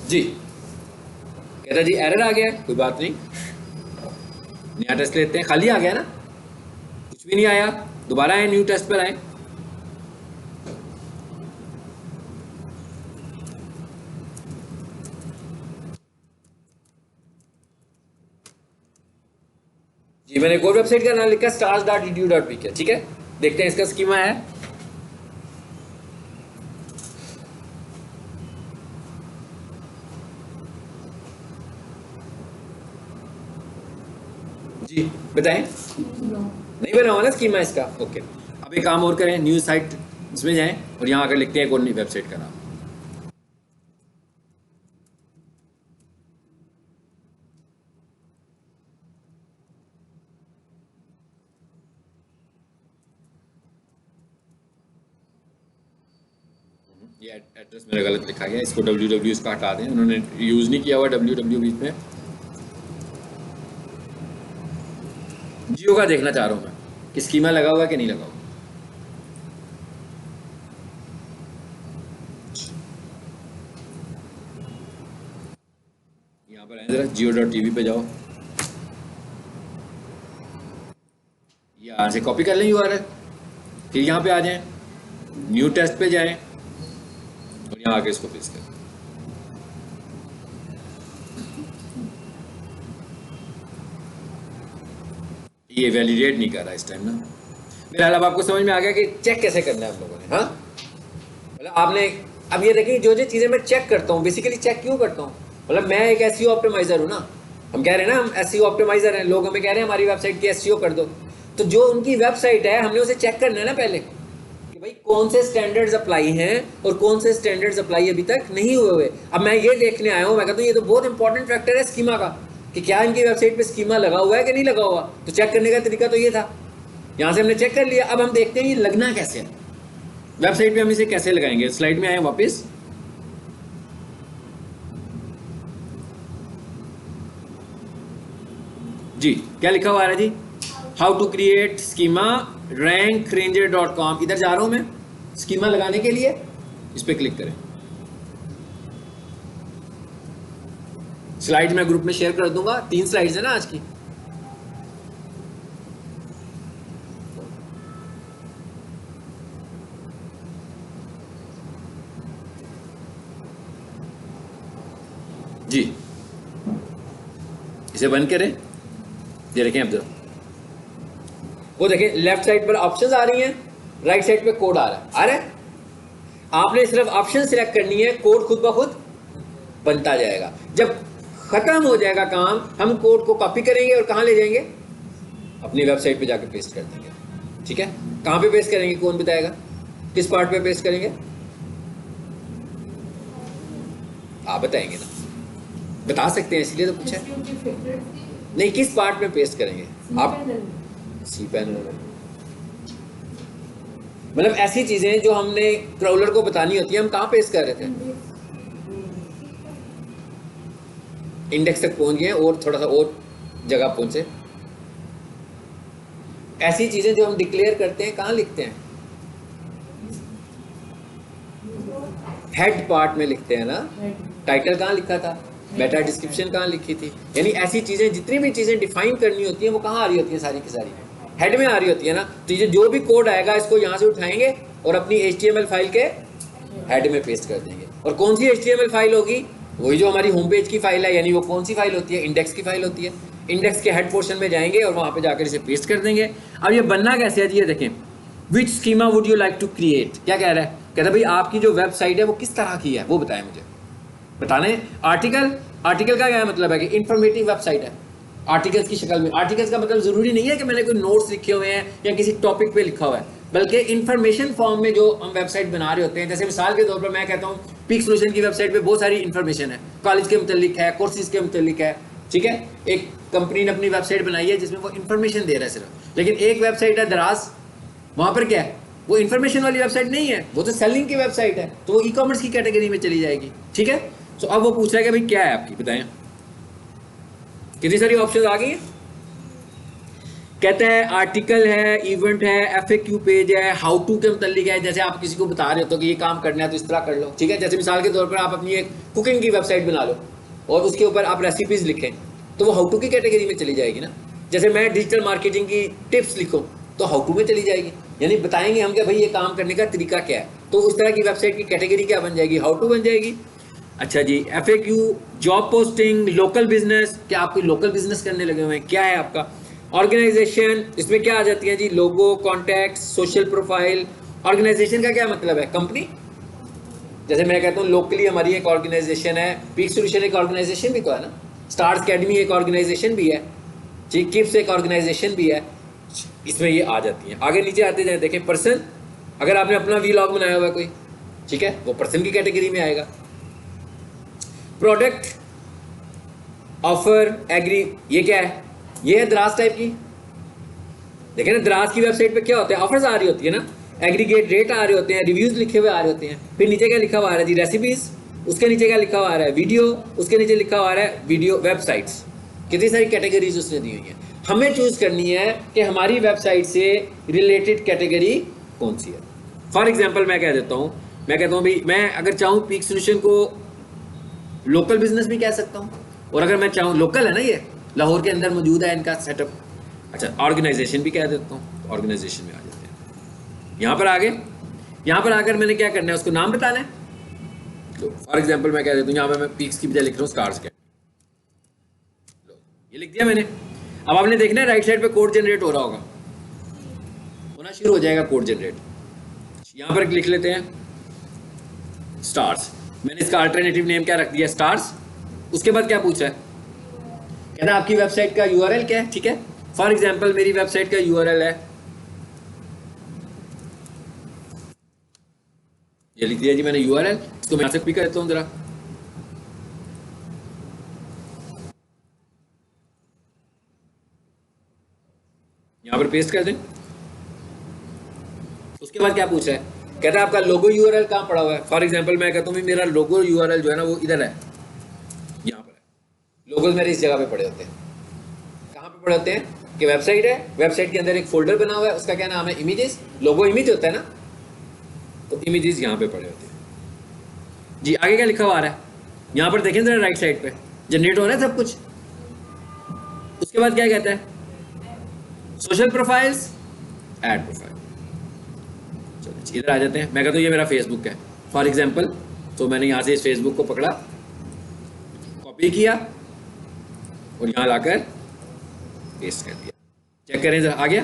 जी कहता जी एरर आ गया, कोई बात नहीं, नया टेस्ट लेते हैं। खाली आ गया ना, कुछ भी नहीं आया, दोबारा आए, न्यू टेस्ट पर आए। जी मैंने एक और वेबसाइट का नाम लिखा stars.edu.pk। ठीक है, देखते हैं इसका स्कीमा है। जी बताएं, नहीं बना हुआ ना स्कीमा इसका। ओके, अब एक काम और करें, न्यू साइट इसमें जाएं और यहां आकर लिखते हैं एक और नई वेबसाइट का नाम। ये एड्रेस मेरा गलत लिखा गया, इसको www इसका हटा दें, उन्होंने यूज नहीं किया हुआ www बीच में। जियो का देखना चाह रहा हूं मैं कि स्कीमा लगा हुआ कि नहीं लगा हुआ। यहाँ पर आए जरा, jio.tv पे जाओ, यहाँ से कॉपी कर लें यूआरएल, फिर यहाँ पे आ जाएं, न्यू टेस्ट पे जाएं और यहाँ आके इसको पेस्ट करें। ये वैलिडेट नहीं कर रहा इस टाइम ना। मेरा अब आपको समझ में आ गया कि चेक कैसे करना है हम लोगों ने। हाँ, मतलब आपने अब ये देखिए, जो जो चीज़ें मैं चेक करता हूँ, बेसिकली चेक क्यों करता हूँ, मतलब मैं एक एसईओ ऑप्टिमाइजर हूँ ना। हम कह रहे हैं ना, हम एसईओ ऑप्टिमाइजर हैं, लोग हमें कह रहे हैं हमारी वेबसाइट की एसईओ कर दो। तो जो उनकी वेबसाइट है, हमने उसे चेक करना है ना पहले कि भाई कौन से स्टैंडर्ड्स अप्लाई हैं और कौन से स्टैंडर्ड्स अप्लाई अभी तक नहीं हुए हुए। अब मैं ये देखने आया हूँ, मैं कहता हूँ ये तो बहुत इंपॉर्टेंट फैक्टर है स्कीमा का, कि क्या इनकी वेबसाइट पे स्कीमा लगा हुआ है कि नहीं लगा हुआ। तो चेक करने का तरीका तो ये था, यहाँ से हमने चेक कर लिया। अब हम देखते हैं ये लगना कैसे है वेबसाइट पे, हम इसे कैसे लगाएंगे। स्लाइड में आए वापस, जी क्या लिखा हुआ है जी, how to create schema rankranger.com। इधर जा रहा हूं मैं स्कीमा लगाने के लिए, इस पे क्लिक करें। स्लाइड मैं ग्रुप में शेयर कर दूंगा, 3 स्लाइड्स है ना आज की। जी इसे बंद करें, ये देखें अब वो देखें लेफ्ट साइड पर ऑप्शंस आ रही हैं, राइट साइड पे कोड आ रहा है। आपने सिर्फ ऑप्शन सिलेक्ट करनी है, कोड खुद ब खुद बनता जाएगा। जब खत्म हो जाएगा काम, हम कोड को कॉपी करेंगे और कहां ले जाएंगे, अपनी वेबसाइट पे जाके पेस्ट कर देंगे। ठीक है, कहां पे पेस्ट करेंगे, कौन बताएगा, किस पार्ट पे पेस्ट करेंगे, आप बताएंगे ना, बता सकते हैं इसलिए तो पूछा नहीं, किस पार्ट में पेस्ट करेंगे आप, सी पैनल। मतलब ऐसी चीजें जो हमने क्रॉलर को बतानी होती है, हम कहां पेस्ट कर रहे थे, इंडेक्स तक पहुंच गए और थोड़ा सा और जगह पहुंचे। ऐसी चीजें जो हम डिक्लेयर करते हैं कहां लिखते हैं, हेड पार्ट में लिखते हैं ना। टाइटल कहां लिखा था, मेटा डिस्क्रिप्शन कहां लिखी थी। यानी ऐसी चीजें, जितनी भी चीजें डिफाइन करनी होती है वो कहां आ रही होती है, सारी की सारी हेड में आ रही होती है ना। तो ये जो भी कोड आएगा इसको यहाँ से उठाएंगे और अपनी HTML फाइल के हेड में पेस्ट कर देंगे। और कौन सी HTML फाइल होगी, वही जो हमारी होम पेज की फाइल है। यानी वो कौन सी फाइल होती है, इंडेक्स की फाइल होती है। इंडेक्स के हेड पोर्शन में जाएंगे और वहाँ पे जाकर इसे पेस्ट कर देंगे। अब ये बनना कैसे है जी, ये देखें, which schema would you like to create. क्या कह रहा है, कहता है भाई आपकी जो वेबसाइट है वो किस तरह की है, वो बताएं मुझे। बताने आर्टिकल, आर्टिकल का क्या मतलब है कि इंफॉर्मेटिव वेबसाइट है, आर्टिकल्स की शक्ल में। आर्टिकल्स का मतलब जरूरी नहीं है कि मैंने कोई नोट्स लिखे हुए हैं या किसी टॉपिक पे लिखा हुआ है, बल्कि इंफॉर्मेशन फॉर्म में जो हम वेबसाइट बना रहे होते हैं। जैसे मिसाल के तौर पर मैं कहता हूँ पीक सॉल्यूशन की वेबसाइट पे बहुत सारी इंफॉर्मेशन है, कॉलेज के मुतल्लिक है, कोर्सेज के मुतल्लिक है। ठीक है, एक कंपनी ने अपनी वेबसाइट बनाई है जिसमें वो इंफॉर्मेशन दे रहा है सिर्फ। लेकिन एक वेबसाइट है दराज, वहाँ पर क्या है, वो इंफॉर्मेशन वाली वेबसाइट नहीं है, वो तो सेलिंग की वेबसाइट है, तो वो ई-कॉमर्स की कैटेगरी में चली जाएगी। ठीक है, तो अब वो पूछ रहा है कि भाई क्या है आपकी, बताएं कितनी सारी ऑप्शन आ गई हैं। कहते हैं आर्टिकल है, इवेंट है, FAQ पेज है, हाउ टू के मुतल्लिक है। जैसे आप किसी को बता रहे हो तो कि ये काम करना है तो इस तरह कर लो। ठीक है, जैसे मिसाल के तौर पर आप अपनी एक कुकिंग की वेबसाइट बना लो और उसके ऊपर आप रेसिपीज लिखें, तो वो हाउ टू की कैटेगरी में चली जाएगी ना। जैसे मैं डिजिटल मार्केटिंग की टिप्स लिखूँ तो हाउ टू में चली जाएगी, यानी बताएंगे हम कि भाई ये काम करने का तरीका क्या है। तो उस तरह की वेबसाइट की कैटेगरी क्या बन जाएगी, हाउ टू बन जाएगी। अच्छा जी, FAQ, job posting, local business, क्या आप कोई लोकल बिजनेस करने लगे हुए हैं, क्या है आपका। ऑर्गेनाइजेशन, इसमें क्या आ जाती है जी, लोगो, कॉन्टैक्ट, सोशल प्रोफाइल। ऑर्गेनाइजेशन का क्या मतलब है, कंपनी। जैसे मैं कहता हूँ लोकली हमारी एक ऑर्गेनाइजेशन है, पीक सॉल्यूशन एक ऑर्गेनाइजेशन भी तो है ना, स्टार्स अकेडमी एक ऑर्गेनाइजेशन भी है जी, किप्स एक ऑर्गेनाइजेशन भी है, इसमें ये आ जाती है। आगे नीचे आते जाए देखें, पर्सन, अगर आपने अपना वीलॉग बनाया हुआ है कोई, ठीक है, वो पर्सन की कैटेगरी में आएगा। प्रोडक्ट, ऑफर, एग्री, ये क्या है, ये है दराज टाइप की। देखें ना, दराज की वेबसाइट पे क्या होता है, ऑफर्स आ रही होती है ना, एग्रीगेट रेट आ रहे होते हैं, रिव्यूज लिखे हुए आ रहे होते हैं। फिर नीचे क्या लिखा हुआ आ रहा है जी, रेसिपीज, उसके नीचे क्या लिखा हुआ आ रहा है, वीडियो, उसके नीचे लिखा हुआ आ रहा है वीडियो, वेबसाइट्स। कितनी सारी कैटेगरीज उसने दी हुई है। हमें चूज करनी है कि हमारी वेबसाइट से रिलेटेड कैटेगरी कौन सी है। फॉर एग्जाम्पल मैं कह देता हूँ, मैं कहता हूँ भाई मैं अगर चाहूँ पीक सॉल्यूशन को लोकल बिजनेस भी कह सकता हूँ, और अगर मैं चाहूँ, लोकल है ना, ये लाहौर के अंदर मौजूद है इनका सेटअप। अच्छा, ऑर्गेनाइजेशन भी कह देता हूँ, ऑर्गेनाइजेशन में आ जाते हैं। यहाँ पर आगे, यहाँ पर आकर मैंने क्या करना है, उसको नाम बताना है। तो फॉर एग्जाम्पल मैं कह देता हूँ, यहाँ पर मैं पीक्स की बजाय लिख रहा हूँ स्टार्स के, ये लिख दिया मैंने। अब आपने देखना है राइट साइड पे कोड जनरेट हो रहा होगा, होना शुरू हो जाएगा कोड जनरेट। यहाँ पर लिख लेते हैं स्टार्स, मैंने इसका अल्टरनेटिव नेम क्या रख दिया, स्टार्स। उसके बाद क्या पूछा है, कहना आपकी वेबसाइट का URL क्या है। ठीक है, फॉर एग्जांपल मेरी वेबसाइट का URL है, ये लिख दिया जी मैंने URL। इसको मैं यहाँ से कॉपी कर देता हूँ जरा, यहाँ पर पेस्ट कर दें। उसके बाद क्या पूछा है, कहता है आपका लोगो URL कहाँ पड़ा हुआ है। फॉर एग्जांपल मैं कहता हूँ मेरा लोगो URL जो है ना वो इधर है, यहाँ पर है। लोगोज मेरे इस जगह पे पड़े होते हैं, कहाँ पे पड़े होते हैं कि वेबसाइट है, वेबसाइट के अंदर एक फोल्डर बना हुआ है, उसका क्या नाम है, इमेजेस। लोगो इमेज होता है ना, तो इमेजेस यहाँ पे पड़े होते हैं जी। आगे क्या लिखा हुआ आ रहा है, यहाँ पर देखें जरा राइट साइड पे, जनरेट हो रहा है सब कुछ। उसके बाद क्या कहता है, सोशल प्रोफाइल्स, ऐड प्रोफाइल। चलो इधर आ जाते हैं। मैं कहता हूँ ये मेरा फेसबुक है फॉर एग्जाम्पल, तो मैंने यहाँ से इस फेसबुक को पकड़ा, कॉपी किया और यहाँ लाकर पेस्ट कर दिया। चेक करें जरा, आ गया।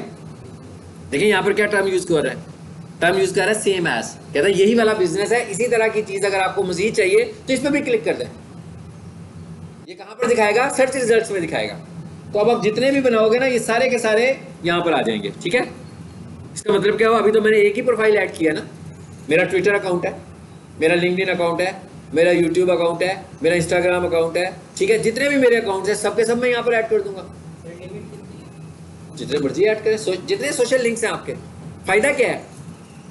देखिए यहाँ पर क्या टर्म यूज कर रहा है, टर्म यूज कर रहा है सेम एज, कहता है यही वाला बिजनेस है, इसी तरह की चीज अगर आपको मजीद चाहिए तो इस पर भी क्लिक कर दें। ये कहाँ पर दिखाएगा, सर्च रिजल्ट्स में दिखाएगा। तो अब आप जितने भी बनाओगे ना ये सारे के सारे यहाँ पर आ जाएंगे, ठीक है। इसका मतलब क्या हुआ, अभी तो मैंने एक ही प्रोफाइल ऐड किया ना, मेरा ट्विटर अकाउंट है, मेरा लिंक्डइन अकाउंट है, मेरा यूट्यूब अकाउंट है, मेरा इंस्टाग्राम अकाउंट है, ठीक है। जितने भी मेरे अकाउंट्स हैं सबके सब मैं यहाँ पर ऐड कर दूंगा, जितने मर्जी ऐड करें, जितने सोशल लिंक्स हैं आपके। फायदा क्या है,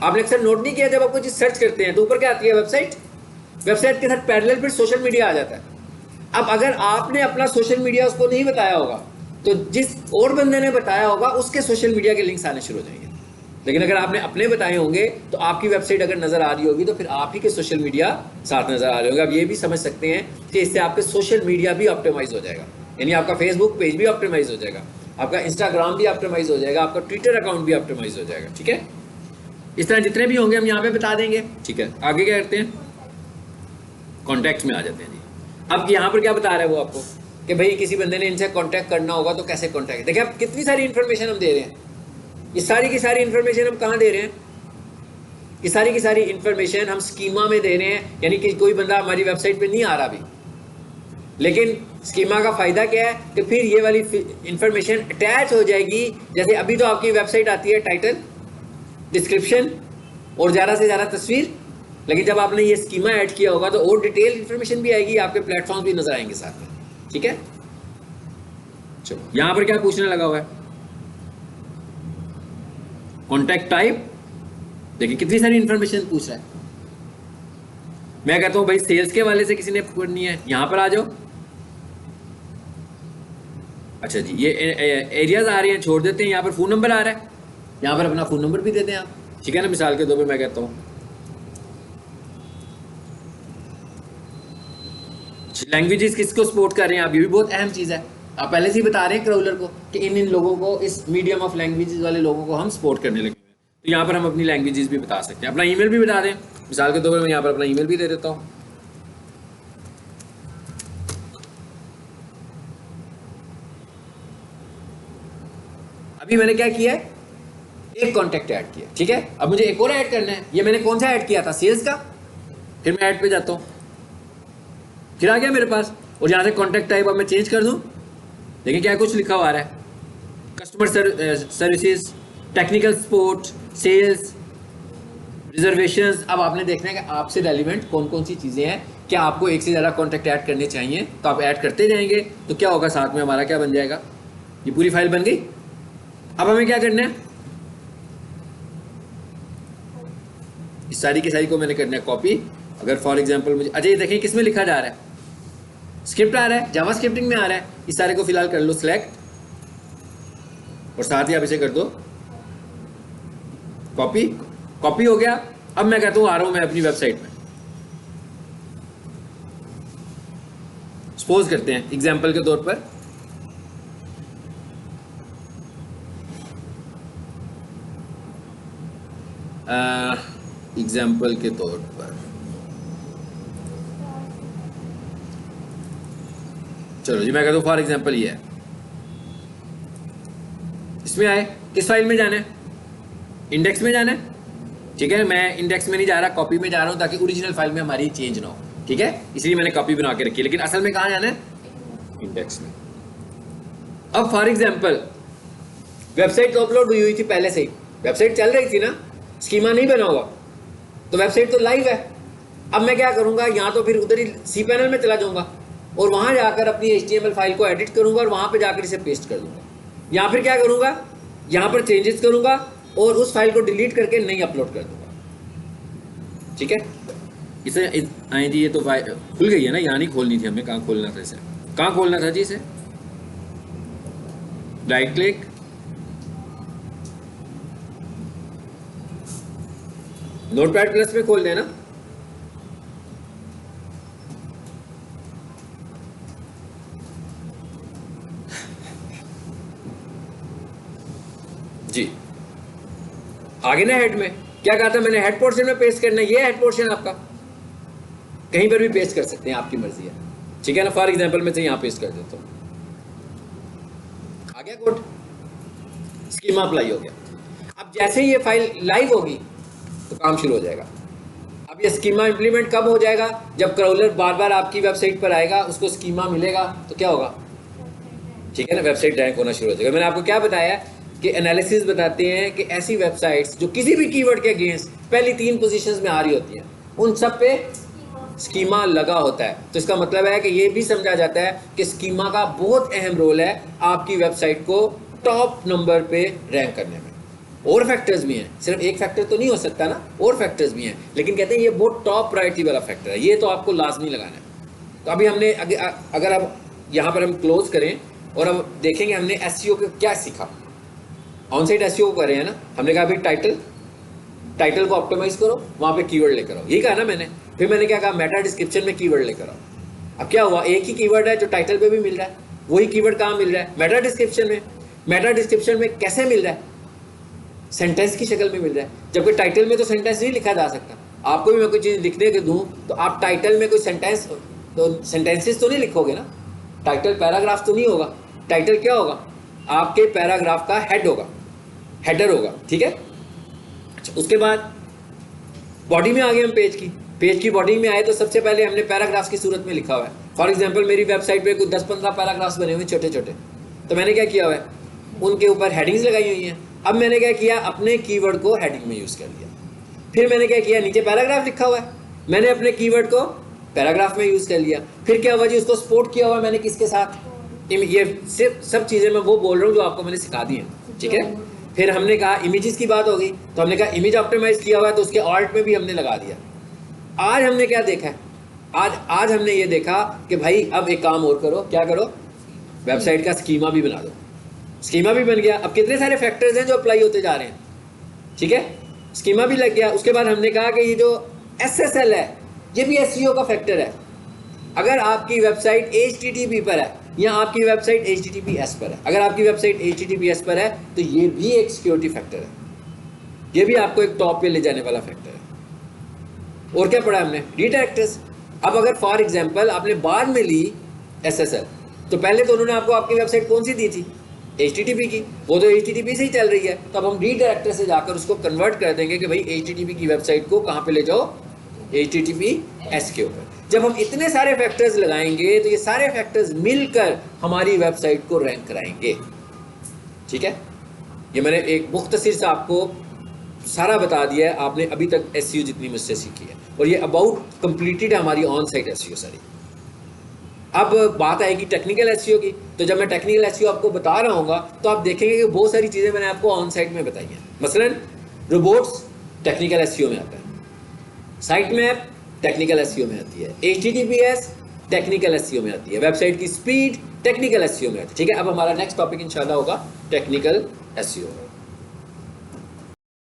आपने अक्सर नोट नहीं किया, जब आपको चीज सर्च करते हैं तो ऊपर क्या आती है, वेबसाइट। वेबसाइट के साथ पैरेलल फिर सोशल मीडिया आ जाता है। अब अगर आपने अपना सोशल मीडिया उसको नहीं बताया होगा तो जिस और बंदे ने बताया होगा उसके सोशल मीडिया के लिंक्स आने शुरू हो जाएंगे। लेकिन अगर आपने अपने बताए होंगे तो आपकी वेबसाइट अगर नजर आ रही होगी तो फिर आप ही के सोशल मीडिया साथ नजर आ रहे होंगे। अब ये भी समझ सकते हैं कि इससे आपके सोशल मीडिया भी ऑप्टिमाइज हो जाएगा, यानी आपका फेसबुक पेज भी ऑप्टिमाइज हो जाएगा, आपका इंस्टाग्राम भी ऑप्टिमाइज हो जाएगा, आपका ट्विटर अकाउंट भी ऑप्टिमाइज हो जाएगा, ठीक है। इस तरह जितने भी होंगे हम यहाँ पे बता देंगे, ठीक है। आगे क्या करते हैं, कॉन्टैक्ट्स में आ जाते हैं जी। अब यहाँ पर क्या बता रहा है वो आपको कि भाई किसी बंदे ने इनसे कांटेक्ट करना होगा तो कैसे कांटेक्ट। देखिए अब कितनी सारी इन्फॉर्मेशन हम दे रहे हैं, ये सारी की सारी इन्फॉर्मेशन हम कहाँ दे रहे हैं, ये सारी की सारी इन्फॉर्मेशन हम स्कीमा में दे रहे हैं। यानी कि कोई बंदा हमारी वेबसाइट पे नहीं आ रहा अभी, लेकिन स्कीमा का फायदा क्या है कि फिर ये वाली इन्फॉर्मेशन अटैच हो जाएगी। जैसे अभी तो आपकी वेबसाइट आती है टाइटल, डिस्क्रिप्शन और ज़्यादा से ज़्यादा तस्वीर, लेकिन जब आपने ये स्कीमा ऐड किया होगा तो और डिटेल इन्फॉर्मेशन भी आएगी, आपके प्लेटफॉर्म भी नजर आएंगे साथ में, ठीक है। चलो यहां पर क्या पूछने लगा हुआ है, कॉन्टैक्ट टाइप। देखिए कितनी सारी इन्फॉर्मेशन पूछ रहा है। मैं कहता हूं भाई सेल्स के वाले से किसी ने करनी है, यहां पर आ जाओ। अच्छा जी, ये एरियाज आ रहे हैं, छोड़ देते हैं। यहाँ पर फोन नंबर आ रहा है, यहाँ पर अपना फोन नंबर भी दे दें आप, ठीक है ना। मिसाल के तौर पर मैं कहता हूँ लैंग्वेजेस किसको सपोर्ट कर रहे हैं आप, ये भी बहुत अहम चीज़ है। आप पहले से ही बता रहे हैं क्राउलर को कि इन लोगों को, इस मीडियम ऑफ लैंग्वेजेस वाले लोगों को हम सपोर्ट करने लगे हैं। तो यहाँ पर हम अपनी लैंग्वेजेस भी बता सकते हैं, अपना ईमेल भी बता दें। मिसाल के तौर पर मैं यहाँ पर अपना ईमेल भी दे देता हूँ। अभी मैंने क्या किया है, एक कॉन्टैक्ट ऐड किया, ठीक है। अब मुझे एक और ऐड करना है। ये मैंने कौन सा ऐड किया था, सेल्स का। फिर मैं ऐड पे जाता हूँ, फिर आ गया मेरे पास, और यहाँ से कॉन्टैक्ट टाइप अब मैं चेंज कर दूँ। देखिए क्या कुछ लिखा हुआ आ रहा है, customer services, technical support, sales, reservations. अब आपने देखना है कि आपसे रेलिवेंट कौन कौन सी चीज़ें हैं। क्या आपको एक से ज़्यादा कॉन्टैक्ट ऐड करने चाहिए तो आप ऐड करते जाएंगे, तो क्या होगा, साथ में हमारा क्या बन जाएगा, ये पूरी फाइल बन गई। अब हमें क्या करना है, इस सारी की सारी को मैंने करना है कॉपी। अगर फॉर एग्जांपल मुझे, अच्छा ये देखिए किसमें लिखा जा रहा है, स्क्रिप्ट आ रहा है, जावा स्क्रिप्टिंग में आ रहा है। इस सारे को फिलहाल कर लो सिलेक्ट, और साथ ही आप इसे कर दो कॉपी। कॉपी हो गया। अब मैं कहता हूँ आ रहा हूँ मैं अपनी वेबसाइट में, सपोज करते हैं एग्जाम्पल के तौर पर एग्जाम्पल के तौर पर चलो जी, मैं कहता हूँ फॉर एग्जाम्पल ये है। इसमें आए, किस फाइल में जाना है, इंडेक्स में जाना है, ठीक है। मैं इंडेक्स में नहीं जा रहा, कॉपी में जा रहा हूँ, ताकि ओरिजिनल फाइल में हमारी चेंज ना हो, ठीक है। इसलिए मैंने कॉपी बना के रखी है, लेकिन असल में कहाँ जाना है, इंडेक्स में। अब फॉर एग्जाम्पल वेबसाइट तो अपलोड हुई थी पहले से ही, वेबसाइट चल रही थी ना, स्कीमा नहीं बना हुआ, तो वेबसाइट तो लाइव है। अब मैं क्या करूंगा, यहाँ तो फिर उधर ही सी पैनल में चला जाऊंगा और वहां जाकर अपनी HTML फाइल को एडिट करूंगा और वहां पे जाकर इसे पेस्ट कर दूंगा। यहाँ फिर क्या करूंगा, यहाँ पर चेंजेस करूंगा और उस फाइल को डिलीट करके नई अपलोड कर दूंगा, ठीक है। इसे आए जी, ये तो खुल गई है ना, यहाँ नहीं खोलनी थी हमें, कहाँ खोलना था इसे, कहाँ खोलना था जी इसे, राइट क्लिक, नोटपैड प्लस में खोल देना। जी आगे ना हेड में क्या कहा था मैंने, हेड पोर्शन में पेस्ट करना है, ये हेड पोर्शन आपका, कहीं पर भी पेस्ट कर सकते हैं, आपकी मर्जी है, ठीक है ना। फॉर एग्जांपल मैं यहाँ पेस्ट कर देता हूँ, आ गया कोड, स्कीमा अप्लाई हो गया। अब जैसे ही ये फाइल लाइव होगी तो काम शुरू हो जाएगा। अब ये स्कीमा इंप्लीमेंट कब हो जाएगा, जब क्रॉलर बार बार आपकी वेबसाइट पर आएगा, उसको स्कीमा मिलेगा तो क्या होगा, ठीक है ना, वेबसाइट रैंक होना शुरू हो जाएगा। मैंने आपको क्या बताया कि एनालिसिस बताते हैं कि ऐसी वेबसाइट्स जो किसी भी कीवर्ड के अगेंस्ट पहली 3 पोजीशंस में आ रही होती हैं, उन सब पे स्कीमा लगा होता है। तो इसका मतलब है कि ये भी समझा जाता है कि स्कीमा का बहुत अहम रोल है आपकी वेबसाइट को टॉप नंबर पे रैंक करने में। और फैक्टर्स भी हैं, सिर्फ एक फैक्टर तो नहीं हो सकता ना, और फैक्टर्स भी हैं, लेकिन कहते हैं ये बहुत टॉप प्रायोरिटी वाला फैक्टर है, ये तो आपको लाजमी लगाना है। तो अभी हमने अगर अब यहाँ पर हम क्लोज करें और अब देखेंगे हमने एसईओ को क्या सीखा। ऑन साइट एसईओ को कर रहे हैं ना, हमने कहा भाई टाइटल को ऑप्टिमाइज करो, वहाँ पे कीवर्ड लेकर आओ, यही कहा ना मैंने। फिर मैंने क्या कहा, मेटा डिस्क्रिप्शन में कीवर्ड लेकर आओ। अब क्या हुआ, एक ही कीवर्ड है जो टाइटल पे भी मिल रहा है, वही कीवर्ड कहाँ मिल रहा है, मेटा डिस्क्रिप्शन में। मेटा डिस्क्रिप्शन में कैसे मिल रहा है, सेंटेंस की शक्ल में मिल रहा है, जबकि टाइटल में तो सेंटेंस नहीं लिखा जा सकता। आपको भी मैं कोई चीज़ लिखने के दूँ तो आप टाइटल में कोई सेंटेंस तो सेंटेंसेस तो नहीं लिखोगे ना, टाइटल पैराग्राफ तो नहीं होगा। टाइटल क्या होगा, आपके पैराग्राफ का हेड होगा, हेडर होगा, ठीक है। अच्छा, उसके बाद बॉडी में आ गए हम, पेज की बॉडी में आए तो सबसे पहले हमने पैराग्राफ की सूरत में लिखा हुआ है। फॉर एग्जांपल मेरी वेबसाइट पे कुछ 10-15 पैराग्राफ्स बने हुए छोटे छोटे, तो मैंने क्या किया हुआ है, उनके ऊपर हेडिंग्स लगाई हुई हैं। अब मैंने क्या किया, अपने कीवर्ड को हेडिंग में यूज़ कर लिया। फिर मैंने क्या किया, नीचे पैराग्राफ लिखा हुआ है, मैंने अपने कीवर्ड को पैराग्राफ में यूज़ कर लिया। फिर क्या हुआ जी, उसको सपोर्ट किया हुआ मैंने किसके साथ, ये सिर्फ सब चीज़ें मैं वो बोल रहा हूँ जो आपको मैंने सिखा दी हैं, ठीक है। फिर हमने कहा इमेजेस की बात हो गई, तो हमने कहा इमेज ऑप्टिमाइज किया हुआ है, तो उसके ऑल्ट में भी हमने लगा दिया। आज हमने क्या देखा है, आज हमने ये देखा कि भाई अब एक काम और करो, क्या करो, वेबसाइट का स्कीमा भी बना दो। स्कीमा भी बन गया। अब कितने सारे फैक्टर्स हैं जो अप्लाई होते जा रहे हैं, ठीक है, स्कीमा भी लग गया। उसके बाद हमने कहा कि ये जो SSL है ये भी SEO का फैक्टर है। अगर आपकी वेबसाइट HTTP पर है या आपकी वेबसाइट HTTPS पर है, अगर आपकी वेबसाइट HTTPS पर है तो ये भी एक सिक्योरिटी फैक्टर है, ये भी आपको एक टॉप पे ले जाने वाला फैक्टर है। और क्या पढ़ा हमने, रीडायरेक्टर्स। अब अगर फॉर एग्जांपल आपने बाद में ली SSL, तो पहले तो उन्होंने आपको आपकी वेबसाइट कौन सी दी थी, HTTP की, वो तो HTTP से ही चल रही है। तो अब हम रीडायरेक्टर से जाकर उसको कन्वर्ट कर देंगे कि भाई HTTP की वेबसाइट को कहाँ पे ले जाओ, HTTPS के ऊपर। जब हम इतने सारे फैक्टर्स लगाएंगे तो ये सारे फैक्टर्स मिलकर हमारी वेबसाइट को रैंक कराएंगे, ठीक है। ये मैंने एक मुख्तसर से आपको सारा बता दिया है, आपने अभी तक SEO जितनी मुझसे सीखी है, और ये अबाउट कंप्लीटेड है हमारी ऑन साइट SEO सारी। अब बात आएगी टेक्निकल SEO की, तो जब मैं टेक्निकल SEO आपको बता रहा हूँ तो आप देखेंगे कि बहुत सारी चीज़ें मैंने आपको ऑन साइट में बताई हैं। मसलन रोबोट्स टेक्निकल SEO में आता है, साइट मैप टेक्निकल SEO में आती है, HTTPS टेक्निकल SEO में आती है, वेबसाइट की स्पीड टेक्निकल SEO में आती है, ठीक है। अब हमारा नेक्स्ट टॉपिक इंशाल्लाह होगा टेक्निकल SEO।